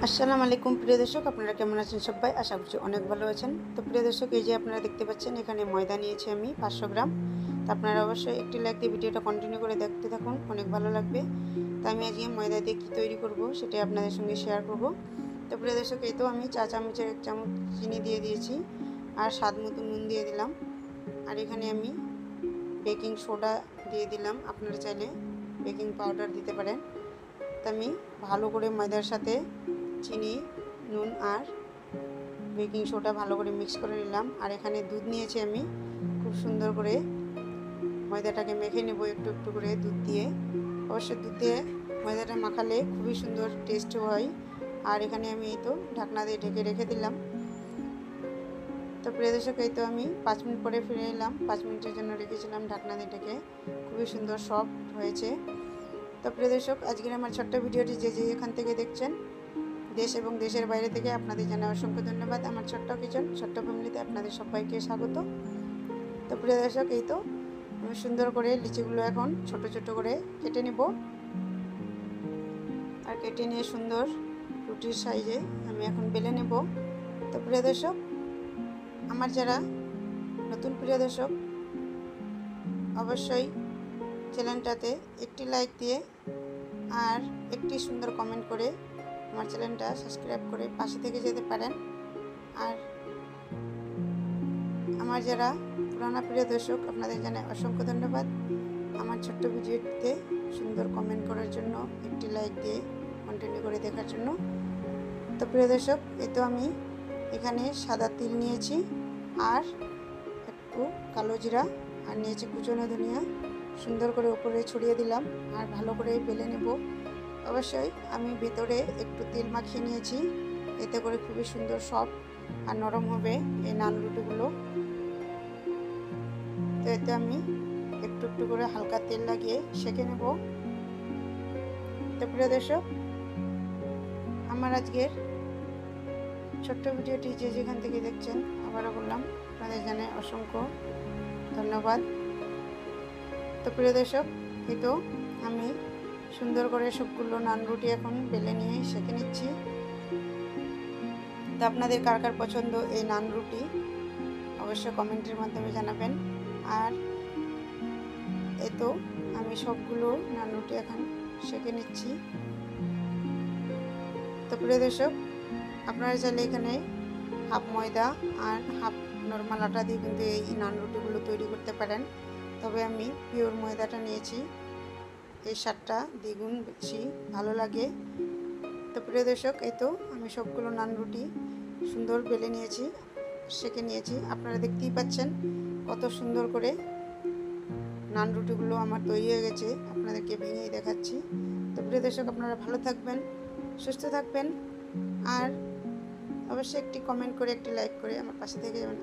আসসালামু আলাইকুম প্রিয় দর্শক, আপনারা কেমন আছেন সবাই? আশা করছি অনেক ভালো আছেন। তো প্রিয় দর্শক, এই যে আপনারা দেখতে পাচ্ছেন এখানে ময়দা নিয়েছি আমি 500 গ্রাম। তো আপনারা অবশ্যই একটি লাইক দিয়ে ভিডিওটা কন্টিনিউ করে দেখতে থাকুন, অনেক ভালো লাগবে। তো আমি আজকে ময়দা দিয়ে কী তৈরি করব সেটাই আপনাদের সঙ্গে শেয়ার করব। তো প্রিয় দর্শক, এই তো আমি চা চামচের 1 চামচ চিনি দিয়ে দিয়েছি আর স্বাদ মতো নুন দিয়ে দিলাম। আর এখানে আমি বেকিং সোডা দিয়ে দিলাম, আপনারা চাইলে বেকিং পাউডার দিতে পারেন। তো আমি ভালো করে ময়দার সাথে চিনি, নুন আর বেকিং সোডা ভালো করে মিক্স করে নিলাম। আর এখানে দুধ নিয়েছি আমি, খুব সুন্দর করে ময়দাটাকে মেখে নেব একটু একটু করে দুধ দিয়ে। অবশ্যই দুধ দিয়ে ময়দাটা মাখালে খুবই সুন্দর টেস্ট হয়। আর এখানে আমি এই তো ঢাকনা দিয়ে ঢেকে রেখে দিলাম। তো প্রিয় দর্শক, এই তো আমি 5 মিনিট পরে ফিরে এলাম। 5 মিনিটের জন্য রেখেছিলাম ঢাকনা দিয়ে ঢেকে, খুবই সুন্দর সফট হয়েছে। তো প্রিয় দর্শক, আজকের আমার ছোট্ট ভিডিওটি যে এখান থেকে দেখছেন, দেশ এবং দেশের বাইরে থেকে, আপনাদের জানাই অসংখ্য ধন্যবাদ। আমার ছোট্ট কিচেন ছোট্ট ফ্যামিলিতে আপনাদের সবাইকে স্বাগত। তো প্রিয় দর্শক, এই তো আমি সুন্দর করে লিচিগুলো এখন ছোট ছোট করে কেটে নেব। আর কেটে নিয়ে সুন্দর রুটির সাইজে আমি এখন বেলে নেব। তো প্রিয় দর্শক, আমার যারা নতুন প্রিয় দর্শক, অবশ্যই চ্যানেলটাতে একটি লাইক দিয়ে আর একটি সুন্দর কমেন্ট করে আমার চ্যানেলটা সাবস্ক্রাইব করে পাশে থেকে যেতে পারেন। আর আমার যারা পুরানো প্রিয় দর্শক, আপনাদের জানাই অসংখ্য ধন্যবাদ আমার ছোট্ট ভিডিওতে সুন্দর কমেন্ট করার জন্য, একটি লাইক দিয়ে কন্টিনিউ করে দেখার জন্য। তো প্রিয় দর্শক, এই তো আমি এখানে সাদা তিল নিয়েছি আর একটু কালো জিরা আর নিয়েছি কুচনো ধনিয়া, সুন্দর করে উপরে ছড়িয়ে দিলাম আর ভালো করে বেলে নেব। অবশ্যই আমি ভেতরে একটু তেল মাখিয়ে নিয়েছি, এতে করে খুবই সুন্দর সফট আর নরম হবে এই নান রুটিগুলো। তো এতে আমি একটু একটু করে হালকা তেল লাগিয়ে সেঁকে নেব। তো প্রিয় দর্শক, আমার আজকের ছোট্ট ভিডিওটি যে যেখান থেকে দেখছেন, আবারও বললাম আপনাদের জানাই অসংখ্য ধন্যবাদ। তো প্রিয় দর্শক, এই তো আমি সুন্দর করে সবগুলো নান রুটি এখন বেলে নিয়ে সেঁকে নিচ্ছি। তো আপনাদের কার কার পছন্দ এই নান রুটি অবশ্যই কমেন্টের মাধ্যমে জানাবেন। আর এই তো আমি সবগুলো নান রুটি এখন সেঁকে নিচ্ছি। তো প্রিয় দর্শক, আপনারা চাইলে এখানে হাফ ময়দা আর হাফ নর্মাল আটা দিয়ে কিন্তু এই নান রুটিগুলো তৈরি করতে পারেন। তবে আমি পিওর ময়দাটা নিয়েছি, এই স্বাদটা দ্বিগুণ বেশি ভালো লাগে। তো প্রিয় দর্শক, এই তো আমি সবগুলো নান রুটি সুন্দর বেলে নিয়েছি, সেঁকে নিয়েছি। আপনারা দেখতেই পাচ্ছেন কত সুন্দর করে নান রুটিগুলো আমার তৈরি হয়ে গেছে, আপনাদেরকে ভেঙেই দেখাচ্ছি। তো প্রিয় দর্শক, আপনারা ভালো থাকবেন, সুস্থ থাকবেন আর অবশ্যই একটি কমেন্ট করে একটি লাইক করে আমার পাশে থেকে যাবেন।